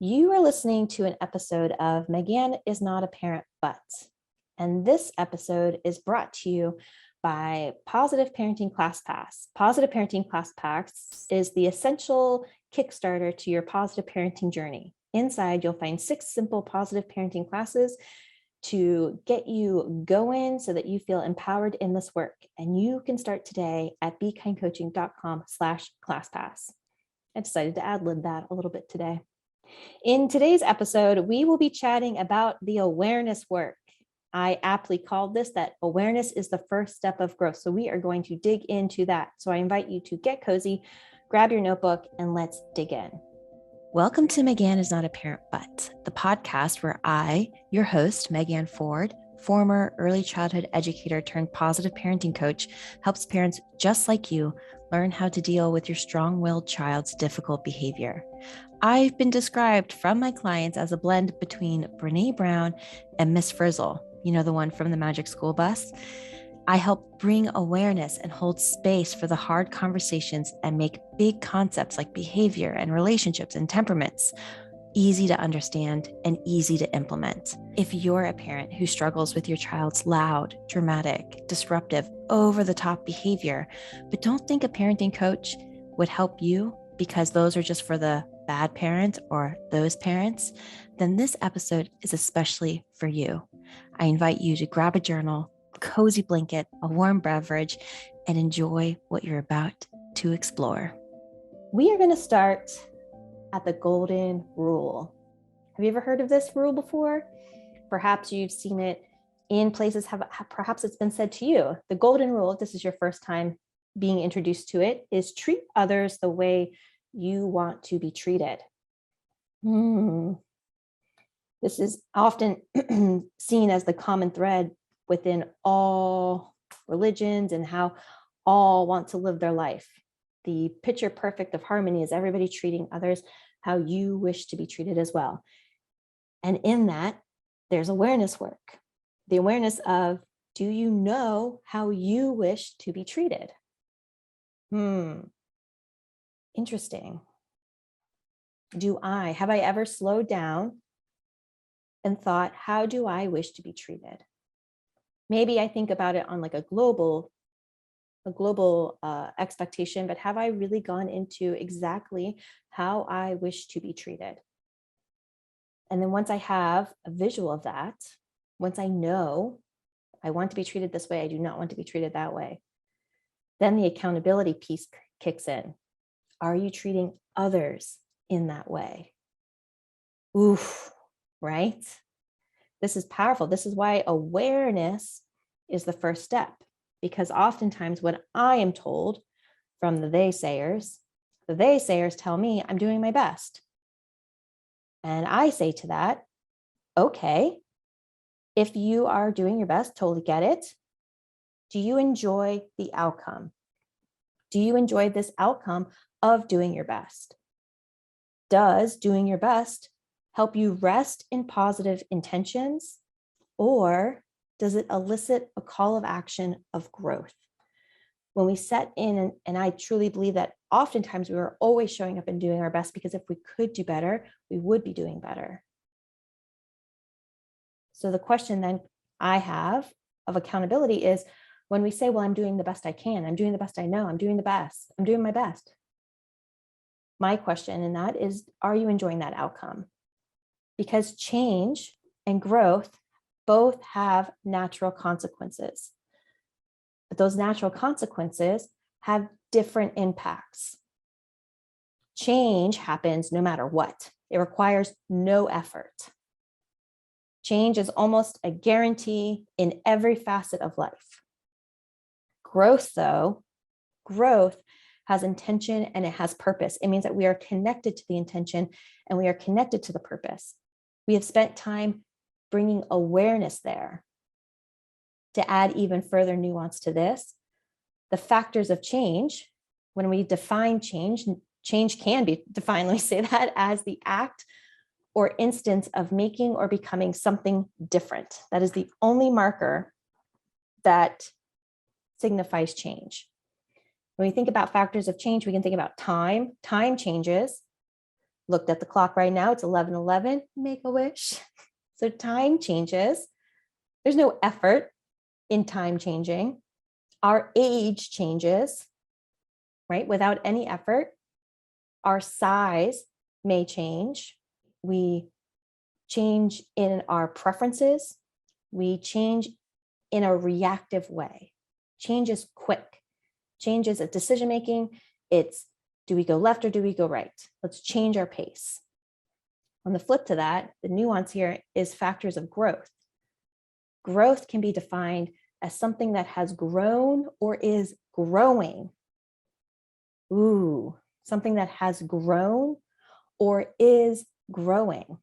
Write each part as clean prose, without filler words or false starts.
You are listening to an episode of Megan is Not a Parent But. And this episode is brought to you by Positive Parenting Class Pass. Positive Parenting Class Pass is the essential Kickstarter to your positive parenting journey. Inside, you'll find 6 simple positive parenting classes to get you going so that you feel empowered in this work. And you can start today at bekindcoaching.com/classpass. I decided to ad-lib that a little bit today. In today's episode, we will be chatting about the awareness work. I aptly called this that awareness is the first step of growth. So we are going to dig into that. So I invite you to get cozy, grab your notebook, and let's dig in. Welcome to Megan is Not a Parent But, the podcast where I, your host, Megan Ford, former early childhood educator turned positive parenting coach, helps parents just like you learn how to deal with your strong-willed child's difficult behavior. I've been described from my clients as a blend between Brene Brown and Miss Frizzle, you know, the one from the Magic School Bus. I help bring awareness and hold space for the hard conversations and make big concepts like behavior and relationships and temperaments easy to understand and easy to implement. If you're a parent who struggles with your child's loud, dramatic, disruptive, over-the-top behavior, but don't think a parenting coach would help you because those are just for the bad parent or those parents, then this episode is especially for you. I invite you to grab a journal, a cozy blanket, a warm beverage, and enjoy what you're about to explore. We are going to start at the golden rule. Have you ever heard of this rule before? Perhaps you've seen it in places, perhaps it's been said to you. The golden rule, if this is your first time being introduced to it, is treat others the way you want to be treated. This is often seen as the common thread within all religions and how all want to live their life. The picture perfect of harmony is everybody treating others how you wish to be treated as well. And in that, there's awareness work. The awareness of, do you know how you wish to be treated? Interesting. Have I ever slowed down and thought, how do I wish to be treated? Maybe I think about it on like a global expectation, but have I really gone into exactly how I wish to be treated? And then once I have a visual of that, once I know I want to be treated this way, I do not want to be treated that way, then the accountability piece kicks in. Are you treating others in that way? Oof, right? This is powerful. This is why awareness is the first step. Because oftentimes when I am told from the they-sayers tell me I'm doing my best. And I say to that, okay, if you are doing your best, totally get it. Do you enjoy the outcome? Do you enjoy this outcome of doing your best? Does doing your best help you rest in positive intentions, or does it elicit a call of action of growth? When we set in, and I truly believe that oftentimes we are always showing up and doing our best because if we could do better, we would be doing better. So the question then I have of accountability is when we say, well, I'm doing the best I can, I'm doing the best I know, I'm doing the best, I'm doing my best. My question in that is, are you enjoying that outcome? Because change and growth both have natural consequences. But those natural consequences have different impacts. Change happens no matter what. It requires no effort. Change is almost a guarantee in every facet of life. Growth, though, has intention and it has purpose. It means that we are connected to the intention and we are connected to the purpose. We have spent time bringing awareness there. To add even further nuance to this, the factors of change, when we define change can be defined, let me say that, as the act or instance of making or becoming something different. That is the only marker that signifies change. When we think about factors of change, we can think about time. Time changes. Looked at the clock right now, it's 11:11, make a wish. So time changes. There's no effort in time changing. Our age changes, right? Without any effort. Our size may change. We change in our preferences. We change in a reactive way. Change is quick. Change is a decision making. It's, do we go left or do we go right? Let's change our pace. On the flip to that, the nuance here is factors of growth. Growth can be defined as something that has grown or is growing. Ooh, something that has grown or is growing.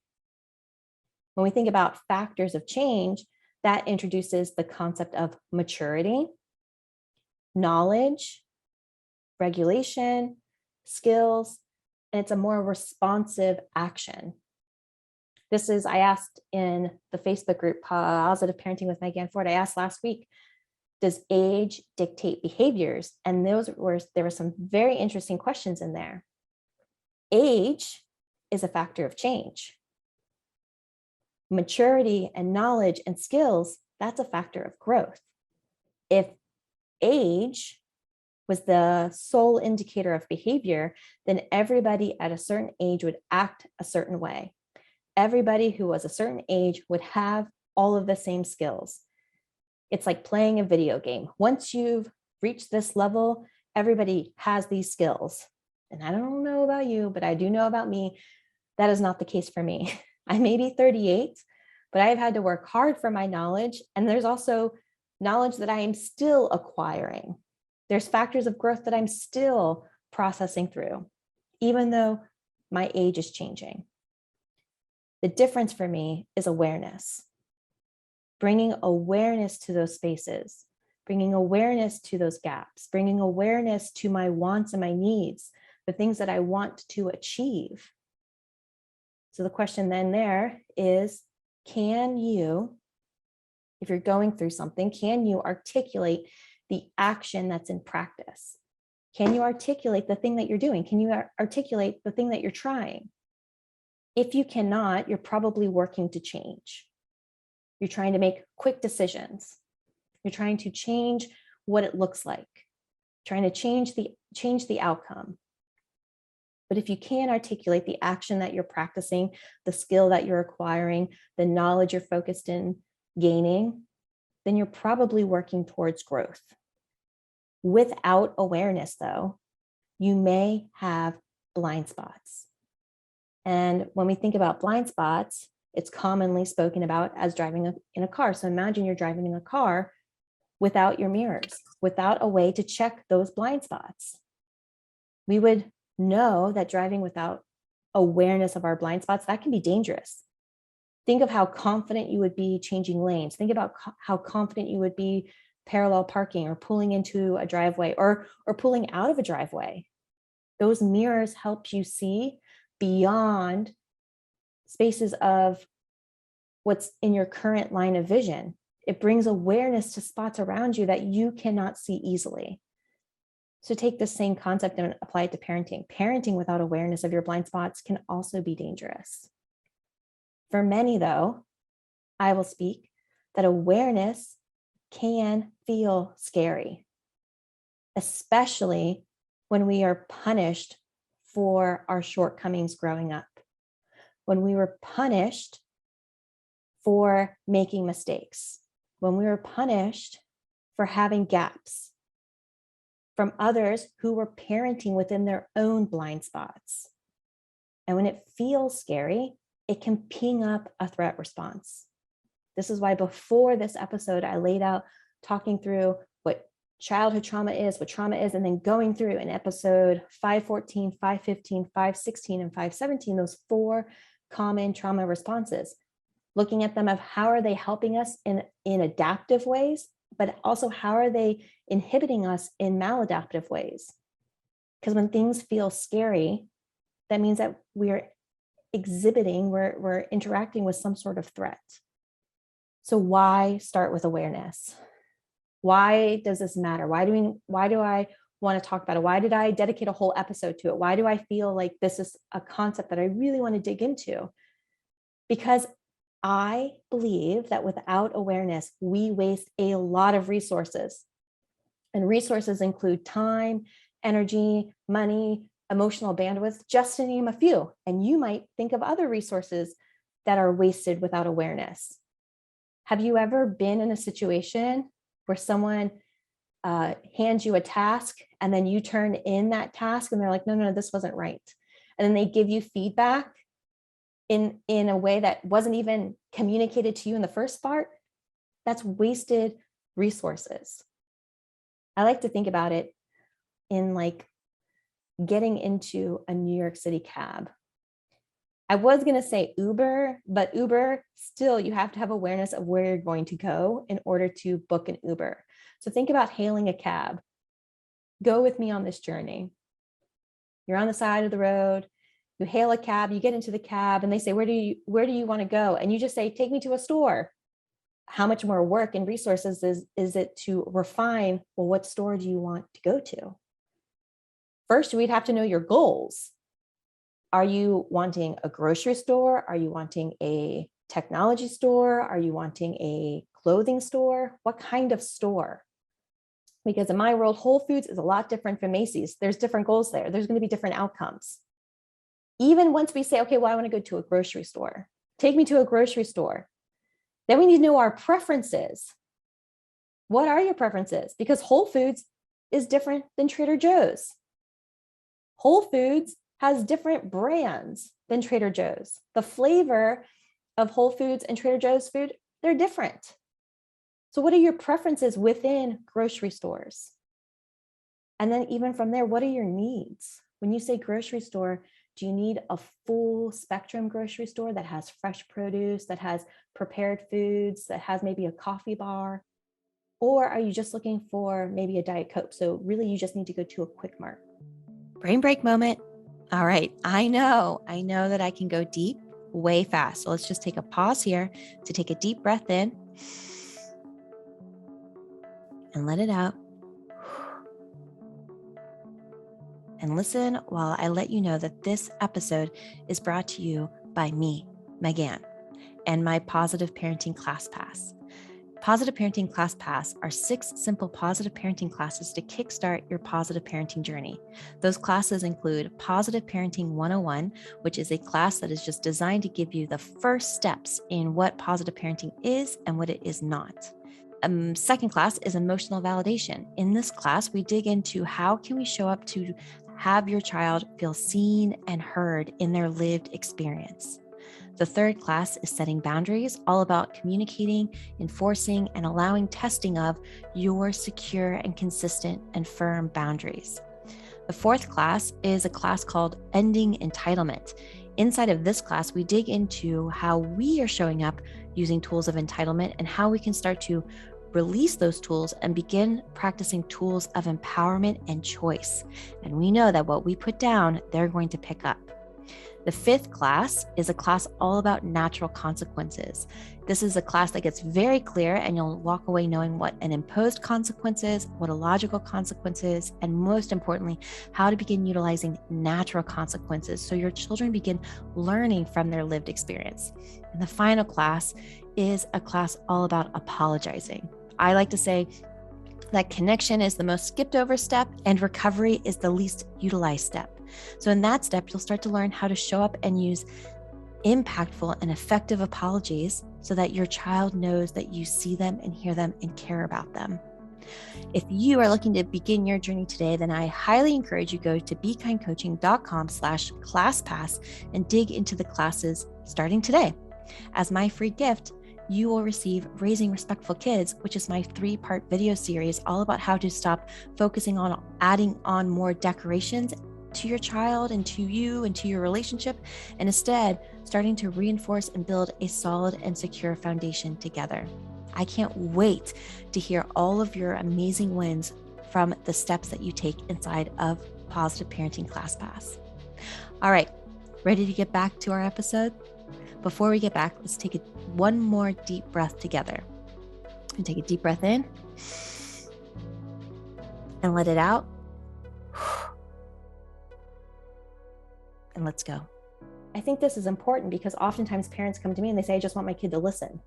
When we think about factors of change, that introduces the concept of maturity, knowledge, regulation, skills, and it's a more responsive action. This is, I asked in the Facebook group, Positive Parenting with Megan Ford, I asked last week, does age dictate behaviors? And there were some very interesting questions in there. Age is a factor of change. Maturity and knowledge and skills, that's a factor of growth. If age was the sole indicator of behavior, then everybody at a certain age would act a certain way. Everybody who was a certain age would have all of the same skills. It's like playing a video game. Once you've reached this level, everybody has these skills. And I don't know about you, but I do know about me. That is not the case for me. I may be 38, but I have had to work hard for my knowledge. And there's also knowledge that I am still acquiring. There's factors of growth that I'm still processing through, even though my age is changing. The difference for me is awareness. Bringing awareness to those spaces, bringing awareness to those gaps, bringing awareness to my wants and my needs, the things that I want to achieve. So the question then there is, can you, if you're going through something, can you articulate the action that's in practice? Can you articulate the thing that you're doing? Can you articulate the thing that you're trying? If you cannot, you're probably working to change. You're trying to make quick decisions. You're trying to change what it looks like, trying to change the outcome. But if you can articulate the action that you're practicing, the skill that you're acquiring, the knowledge you're focused in gaining, then you're probably working towards growth. Without awareness, though, you may have blind spots. And when we think about blind spots, it's commonly spoken about as driving in a car. So imagine you're driving in a car without your mirrors, without a way to check those blind spots. We would know that driving without awareness of our blind spots, that can be dangerous. Think of how confident you would be changing lanes. Think about how confident you would be parallel parking or pulling into a driveway or pulling out of a driveway. Those mirrors help you see beyond spaces of what's in your current line of vision. It brings awareness to spots around you that you cannot see easily. So take the same concept and apply it to parenting. Parenting without awareness of your blind spots can also be dangerous. For many, though, I will speak that awareness can feel scary, especially when we are punished for our shortcomings growing up, when we were punished for making mistakes, when we were punished for having gaps from others who were parenting within their own blind spots. And when it feels scary, it can ping up a threat response. This is why before this episode, I laid out talking through what childhood trauma is, what trauma is, and then going through in episode 5.14, 5.15, 5.16, and 5.17, those 4 common trauma responses, looking at them of how are they helping us in adaptive ways, but also how are they inhibiting us in maladaptive ways? Because when things feel scary, that means that we're interacting with some sort of threat. So why start with awareness? Why does this matter? Why do I want to talk about it? Why did I dedicate a whole episode to it? Why do I feel like this is a concept that I really want to dig into? Because I believe that without awareness, we waste a lot of resources. And resources include time, energy, money, emotional bandwidth, just to name a few. And you might think of other resources that are wasted without awareness. Have you ever been in a situation where someone hands you a task and then you turn in that task and they're like, no, this wasn't right. And then they give you feedback in a way that wasn't even communicated to you in the first part? That's wasted resources. I like to think about it in like getting into a New York City cab. I was going to say Uber, but Uber, still, you have to have awareness of where you're going to go in order to book an Uber. So think about hailing a cab. Go with me on this journey. You're on the side of the road, you hail a cab, you get into the cab and they say, where do you want to go? And you just say, take me to a store. How much more work and resources is it to refine, well, what store do you want to go to? First, we'd have to know your goals. Are you wanting a grocery store? Are you wanting a technology store? Are you wanting a clothing store? What kind of store? Because in my world, Whole Foods is a lot different from Macy's. There's different goals there. There's going to be different outcomes. Even once we say, okay, well, I want to go to a grocery store. Take me to a grocery store. Then we need to know our preferences. What are your preferences? Because Whole Foods is different than Trader Joe's. Whole Foods has different brands than Trader Joe's. The flavor of Whole Foods and Trader Joe's food, they're different. So what are your preferences within grocery stores? And then even from there, what are your needs? When you say grocery store, do you need a full spectrum grocery store that has fresh produce, that has prepared foods, that has maybe a coffee bar? Or are you just looking for maybe a Diet Coke? So really you just need to go to a Quick Mart. Brain break moment. All right, I know that I can go deep way fast. So let's just take a pause here to take a deep breath in and let it out. And listen while I let you know that this episode is brought to you by me, Megan, and my Positive Parenting Class Pass. Positive Parenting Class Pass are 6 simple positive parenting classes to kickstart your positive parenting journey. Those classes include Positive Parenting 101, which is a class that is just designed to give you the first steps in what positive parenting is and what it is not. Second class is Emotional Validation. In this class, we dig into how can we show up to have your child feel seen and heard in their lived experience. The third class is Setting Boundaries, all about communicating, enforcing, and allowing testing of your secure and consistent and firm boundaries. The fourth class is a class called Ending Entitlement. Inside of this class, we dig into how we are showing up using tools of entitlement and how we can start to release those tools and begin practicing tools of empowerment and choice. And we know that what we put down, they're going to pick up. The fifth class is a class all about natural consequences. This is a class that gets very clear and you'll walk away knowing what an imposed consequence is, what a logical consequence is, and most importantly, how to begin utilizing natural consequences so your children begin learning from their lived experience. And the final class is a class all about apologizing. I like to say that connection is the most skipped over step and recovery is the least utilized step. So in that step, you'll start to learn how to show up and use impactful and effective apologies so that your child knows that you see them and hear them and care about them. If you are looking to begin your journey today, then I highly encourage you go to bekindcoaching.com/classpass and dig into the classes starting today. As my free gift, you will receive Raising Respectful Kids, which is my 3-part video series all about how to stop focusing on adding on more decorations to your child and to you and to your relationship, and instead starting to reinforce and build a solid and secure foundation together. I can't wait to hear all of your amazing wins from the steps that you take inside of Positive Parenting Class Pass. All right, ready to get back to our episode? Before we get back, let's take one more deep breath together. And take a deep breath in and let it out. and let's go. I think this is important because oftentimes parents come to me and they say, I just want my kid to listen,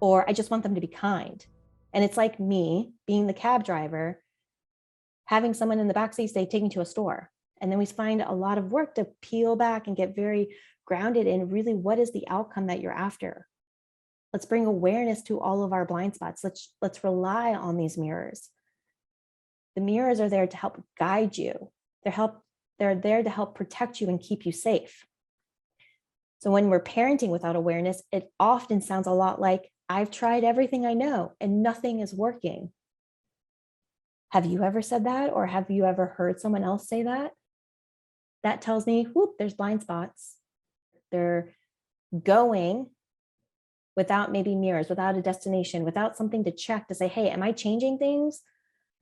or I just want them to be kind. And it's like me being the cab driver, having someone in the backseat say, take me to a store. And then we find a lot of work to peel back and get very grounded in really what is the outcome that you're after. Let's bring awareness to all of our blind spots. Let's rely on these mirrors. The mirrors are there to help guide you. They're there to help protect you and keep you safe. So when we're parenting without awareness, it often sounds a lot like, I've tried everything I know and nothing is working. Have you ever said that? Or have you ever heard someone else say that? That tells me, whoop, there's blind spots. They're going without maybe mirrors, without a destination, without something to check to say, hey, am I changing things?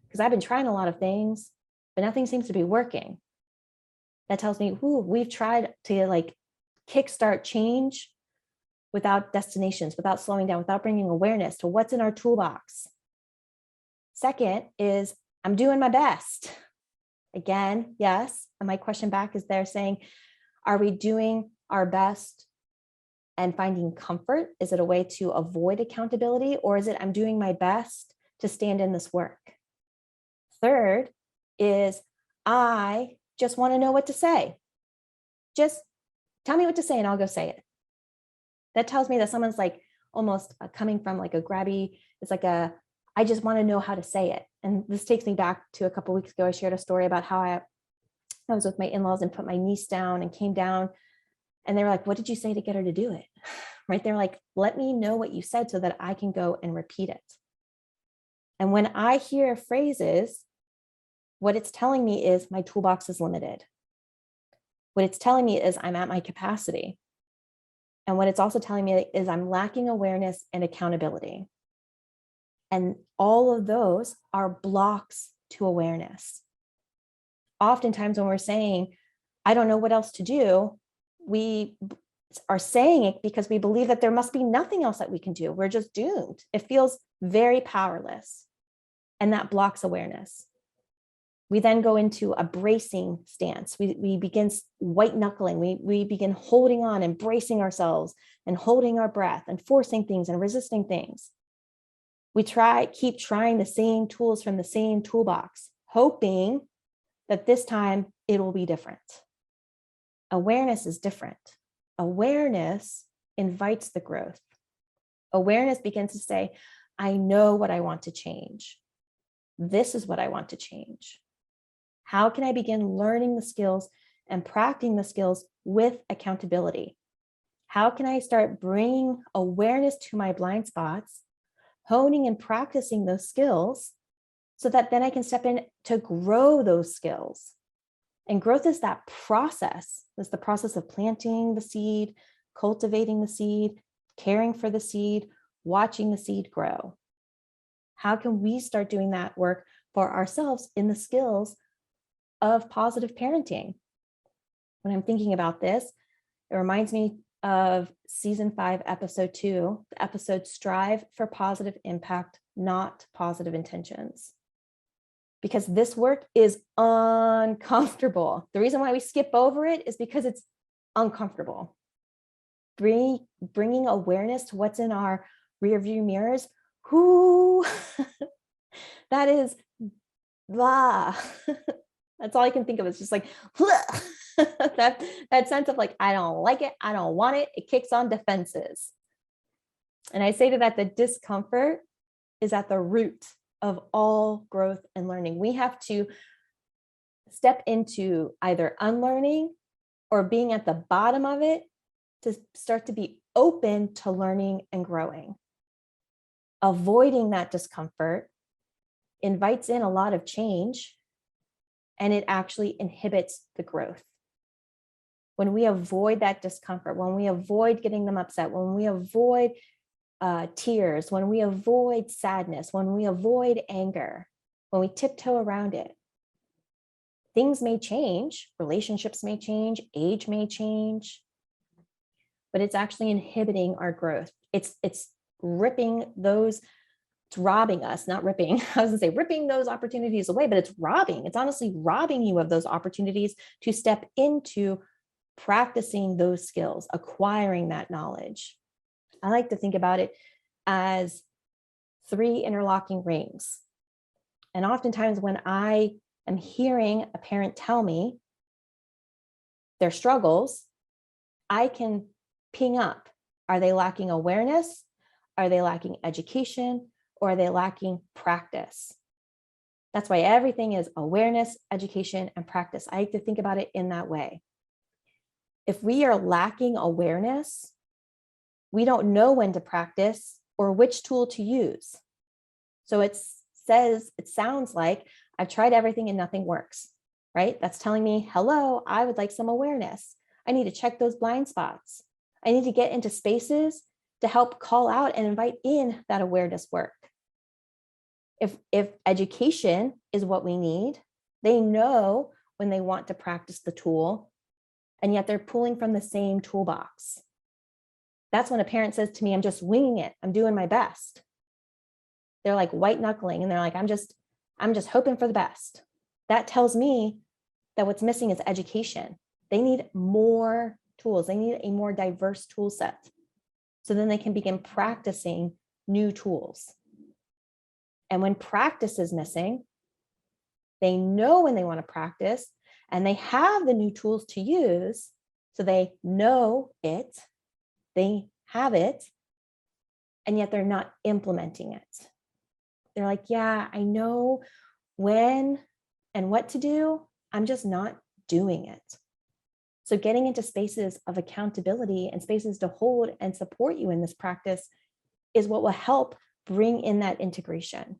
Because I've been trying a lot of things, but nothing seems to be working. That tells me, we've tried to kickstart change without destinations, without slowing down, without bringing awareness to what's in our toolbox. Second is, I'm doing my best. Again, yes. And my question back is they're saying, are we doing our best and finding comfort? Is it a way to avoid accountability? Or is it, I'm doing my best to stand in this work? Third is, I just want to know what to say. Just tell me what to say and I'll go say it. That tells me that someone's almost coming from a grabby, it's I just want to know how to say it. And this takes me back to a couple of weeks ago. I shared a story about how I was with my in-laws and put my niece down and came down. And they were like, what did you say to get her to do it? Right? They're like, let me know what you said so that I can go and repeat it. And when I hear phrases, what it's telling me is my toolbox is limited. What it's telling me is I'm at my capacity. And what it's also telling me is I'm lacking awareness and accountability. And all of those are blocks to awareness. Oftentimes when we're saying, I don't know what else to do, we are saying it because we believe that there must be nothing else that we can do. We're just doomed. It feels very powerless. And that blocks awareness. We then go into a bracing stance. We begin white knuckling. We begin holding on and bracing ourselves and holding our breath and forcing things and resisting things. We keep trying the same tools from the same toolbox, hoping that this time it will be different. Awareness is different. Awareness invites the growth. Awareness begins to say, I know what I want to change. This is what I want to change. How can I begin learning the skills and practicing the skills with accountability? How can I start bringing awareness to my blind spots, honing and practicing those skills so that then I can step in to grow those skills? And growth is that process. It's the process of planting the seed, cultivating the seed, caring for the seed, watching the seed grow. How can we start doing that work for ourselves in the skills of positive parenting? When I'm thinking about this, it reminds me of season 5, episode 2, the episode Strive for Positive Impact, Not Positive Intentions. Because this work is uncomfortable. The reason why we skip over it is because it's uncomfortable. Bringing awareness to what's in our rearview mirrors, that is blah. That's all I can think of. It's just that sense of I don't like it. I don't want it. It kicks on defenses. And I say to that, the discomfort is at the root of all growth and learning. We have to step into either unlearning or being at the bottom of it to start to be open to learning and growing. Avoiding that discomfort invites in a lot of change, and it actually inhibits the growth. When we avoid that discomfort, when we avoid getting them upset, when we avoid tears, when we avoid sadness, when we avoid anger, when we tiptoe around it, things may change, relationships may change, age may change, but it's actually inhibiting our growth. It's ripping those, it's robbing us, not ripping. I was gonna say ripping those opportunities away, but it's honestly robbing you of those opportunities to step into practicing those skills, acquiring that knowledge. I like to think about it as 3 interlocking rings. And oftentimes when I am hearing a parent tell me their struggles, I can ping up. Are they lacking awareness? Are they lacking education? Or are they lacking practice? That's why everything is awareness, education, and practice. I like to think about it in that way. If we are lacking awareness, we don't know when to practice or which tool to use. So it sounds like I've tried everything and nothing works, right? That's telling me, hello, I would like some awareness. I need to check those blind spots. I need to get into spaces to help call out and invite in that awareness work. If education is what we need, they know when they want to practice the tool, and yet they're pulling from the same toolbox. That's when a parent says to me, I'm just winging it. I'm doing my best. They're like white knuckling and they're like, I'm just hoping for the best. That tells me that what's missing is education. They need more tools. They need a more diverse tool set. So then they can begin practicing new tools. And when practice is missing, they know when they want to practice and they have the new tools to use. So they know it, they have it, and yet they're not implementing it. They're like, yeah, I know when and what to do. I'm just not doing it. So getting into spaces of accountability and spaces to hold and support you in this practice is what will help bring in that integration.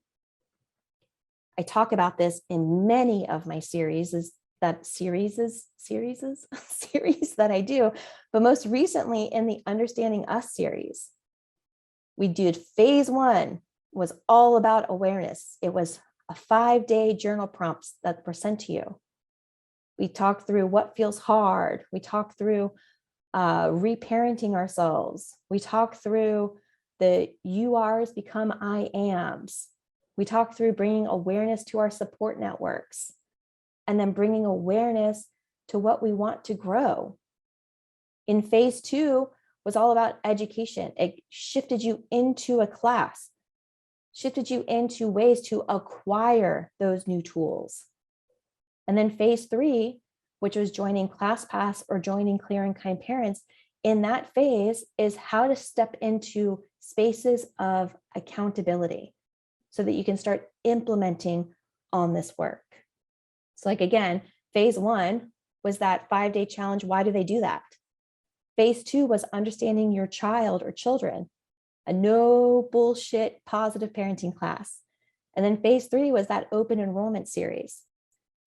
I talk about this in many of my series that I do, but most recently in the Understanding Us series. We did phase 1 was all about awareness. It was a 5-day journal prompts that were sent to you. We talked through what feels hard. We talked through reparenting ourselves. We talked through the you are's become I am's. We talked through bringing awareness to our support networks and then bringing awareness to what we want to grow. In phase 2 was all about education. It shifted you into a class, shifted you into ways to acquire those new tools. And then phase 3, which was joining ClassPass or joining Clear and Kind Parents, in that phase is how to step into spaces of accountability so that you can start implementing on this work. So like, again, phase 1 was that 5-day challenge. Why do they do that? Phase 2 was understanding your child or children, a no bullshit positive parenting class. And then phase 3 was that open enrollment series.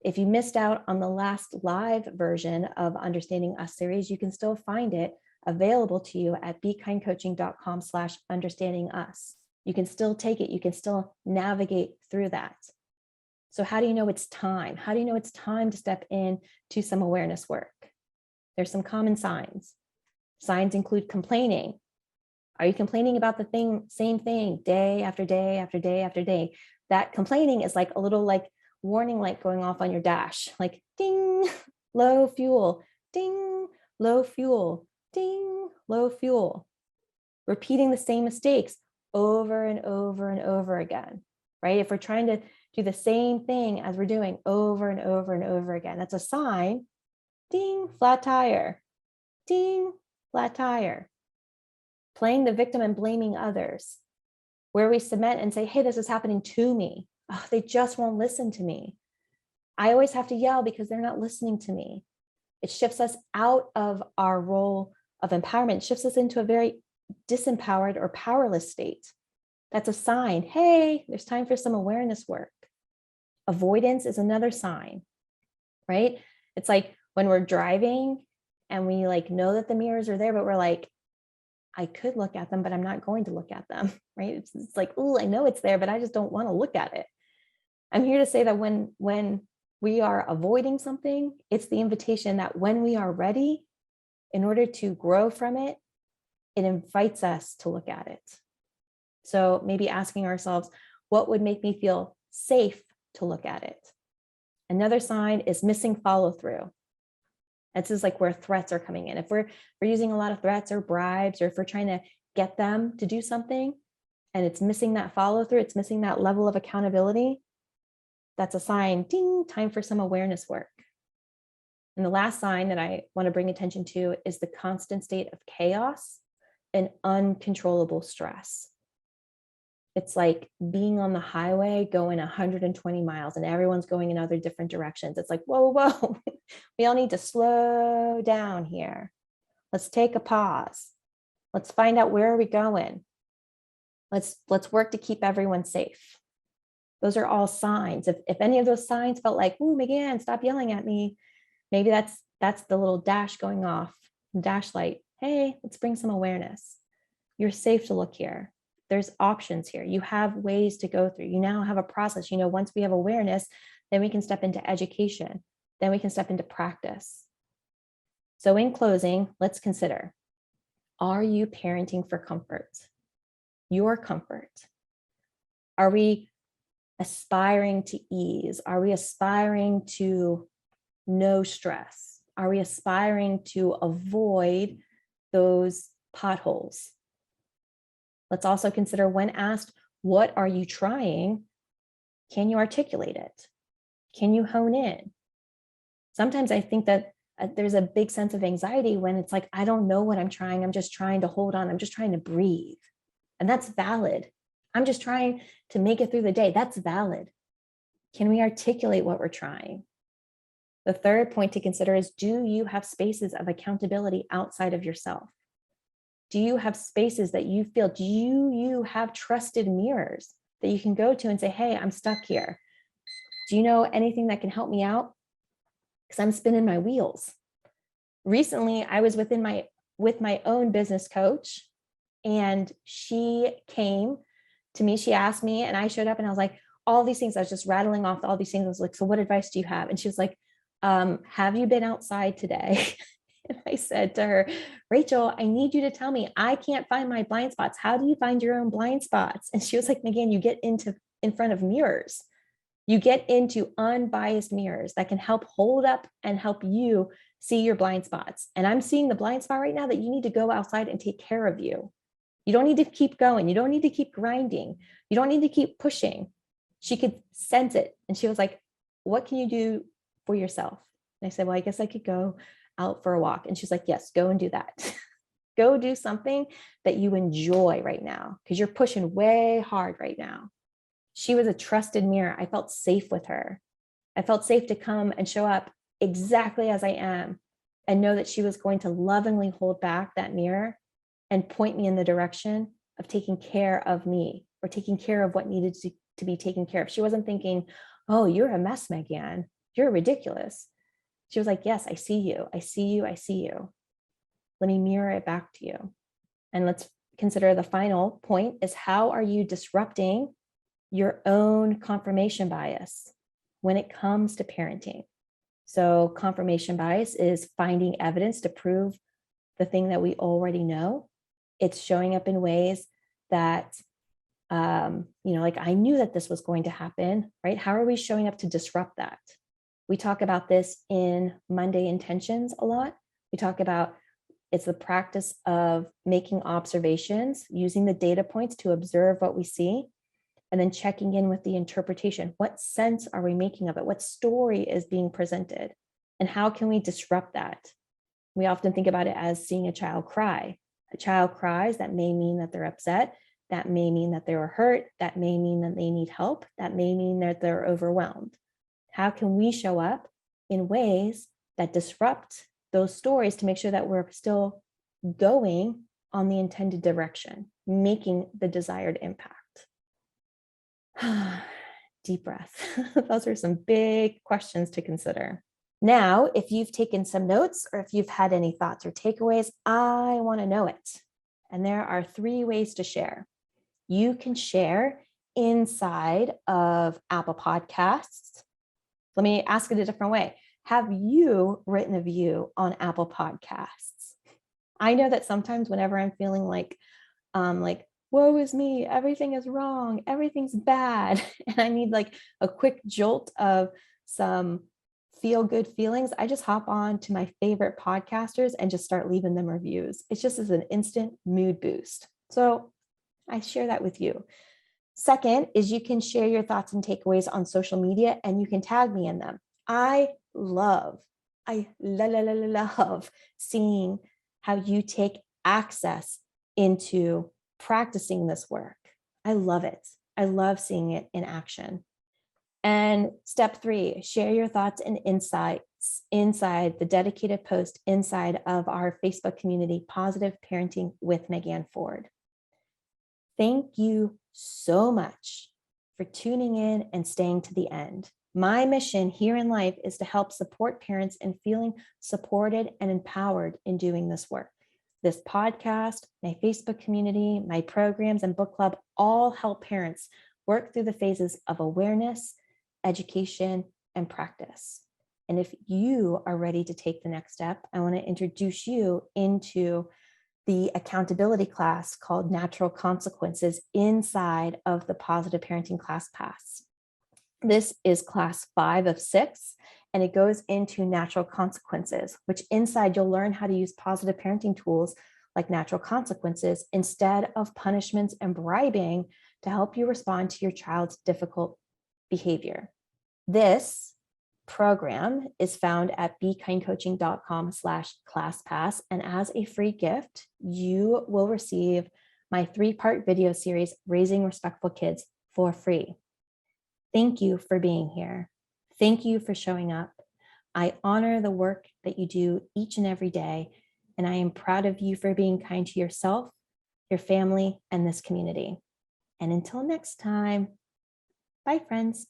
If you missed out on the last live version of Understanding Us series, you can still find it available to you at bekindcoaching.com/understandingus. You can still take it. You can still navigate through that. So how do you know it's time? How do you know it's time to step in to some awareness work? There's some common signs. Signs include complaining. Are you complaining about the same thing day after day after day after day? That complaining is like a little like warning light going off on your dash, like ding, low fuel, ding, low fuel, ding, low fuel. Repeating the same mistakes over and over and over again, right? If we're trying to do the same thing as we're doing over and over and over again, that's a sign, ding, flat tire, ding, flat tire. Playing the victim and blaming others, where we submit and say, hey, this is happening to me. Oh, they just won't listen to me. I always have to yell because they're not listening to me. It shifts us out of our role of empowerment, shifts us into a very disempowered or powerless state. That's a sign. Hey, there's time for some awareness work. Avoidance is another sign, right? It's like when we're driving and we like know that the mirrors are there, but we're like, I could look at them, but I'm not going to look at them, right? It's like, oh, I know it's there, but I just don't want to look at it. I'm here to say that when we are avoiding something, it's the invitation that when we are ready, in order to grow from it, it invites us to look at it. So maybe asking ourselves, what would make me feel safe to look at it? Another sign is missing follow through. This is like where threats are coming in. If we're using a lot of threats or bribes, or if we're trying to get them to do something and it's missing that follow through, it's missing that level of accountability, that's a sign, ding, time for some awareness work. And the last sign that I want to bring attention to is the constant state of chaos and uncontrollable stress. It's like being on the highway going 120 miles and everyone's going in other different directions. It's like, whoa, whoa, we all need to slow down here. Let's take a pause. Let's find out, where are we going? Let's work to keep everyone safe. Those are all signs. If any of those signs felt like, ooh, Megan, stop yelling at me, maybe that's the little dash going off, dash light. Hey, let's bring some awareness. You're safe to look here. There's options here. You have ways to go through. You now have a process. Once we have awareness, then we can step into education. Then we can step into practice. So in closing, let's consider, are you parenting for comfort? Your comfort? Are we aspiring to ease? Are we aspiring to no stress? Are we aspiring to avoid those potholes? Let's also consider, when asked, what are you trying? Can you articulate it? Can you hone in? Sometimes I think that there's a big sense of anxiety when it's like, I don't know what I'm trying. I'm just trying to hold on. I'm just trying to breathe. And that's valid. I'm just trying to make it through the day. That's valid. Can we articulate what we're trying? The third point to consider is, do you have spaces of accountability outside of yourself? Do you have spaces that you feel, do you have trusted mirrors that you can go to and say, hey, I'm stuck here. Do you know anything that can help me out? Because I'm spinning my wheels. Recently, I was with my own business coach, and she came to me. She asked me, and I showed up, and I was like, all these things. I was just rattling off all these things. I was like, so what advice do you have? And she was like, have you been outside today? And I said to her, Rachel, I need you to tell me, I can't find my blind spots. How do you find your own blind spots? And she was like, Megan, you get in front of mirrors. You get into unbiased mirrors that can help hold up and help you see your blind spots. And I'm seeing the blind spot right now that you need to go outside and take care of you. You don't need to keep going. You don't need to keep grinding. You don't need to keep pushing. She could sense it. And she was like, what can you do for yourself? And I said, well, I guess I could go out for a walk. And she's like, yes, go and do that. Go do something that you enjoy right now, because you're pushing way hard right now. She was a trusted mirror. I felt safe with her. I felt safe to come and show up exactly as I am, and know that she was going to lovingly hold back that mirror and point me in the direction of taking care of me, or taking care of what needed to be taken care of. She wasn't thinking, oh, you're a mess, Megan. You're ridiculous. She was like, yes, I see you. I see you. I see you. Let me mirror it back to you. And let's consider the final point is, how are you disrupting your own confirmation bias when it comes to parenting? So confirmation bias is finding evidence to prove the thing that we already know. It's showing up in ways that, like, I knew that this was going to happen, right? How are we showing up to disrupt that? We talk about this in Monday Intentions a lot. We talk about, it's the practice of making observations, using the data points to observe what we see, and then checking in with the interpretation. What sense are we making of it? What story is being presented? And how can we disrupt that? We often think about it as seeing a child cry. A child cries, that may mean that they're upset. That may mean that they were hurt. That may mean that they need help. That may mean that they're overwhelmed. How can we show up in ways that disrupt those stories to make sure that we're still going on the intended direction, making the desired impact? Deep breath. Those are some big questions to consider. Now, if you've taken some notes, or if you've had any thoughts or takeaways, I want to know it. And there are 3 ways to share. You can share inside of Apple Podcasts. Let me ask it a different way. Have you written a review on Apple Podcasts? I know that sometimes whenever I'm feeling like, woe is me, everything is wrong, everything's bad, and I need like a quick jolt of some feel good feelings, I just hop on to my favorite podcasters and just start leaving them reviews. It's just as an instant mood boost. So I share that with you. Second is you can share your thoughts and takeaways on social media and you can tag me in them. I love seeing how you take access into practicing this work. I love it. I love seeing it in action. And step 3, share your thoughts and insights inside the dedicated post inside of our Facebook community, Positive Parenting with Megan Ford. Thank you so much for tuning in and staying to the end. My mission here in life is to help support parents in feeling supported and empowered in doing this work. This podcast, my Facebook community, my programs, and book club all help parents work through the phases of awareness, education, and practice. And if you are ready to take the next step, I want to introduce you into the accountability class called Natural Consequences inside of the Positive Parenting Class Pass. This is class 5 of 6, and it goes into natural consequences, which inside you'll learn how to use positive parenting tools like natural consequences instead of punishments and bribing to help you respond to your child's difficult behavior. This program is found at bekindcoaching.com/classpass. And as a free gift, you will receive my 3-part video series, Raising Respectful Kids, for free. Thank you for being here. Thank you for showing up. I honor the work that you do each and every day, and I am proud of you for being kind to yourself, your family, and this community. And until next time, bye, friends.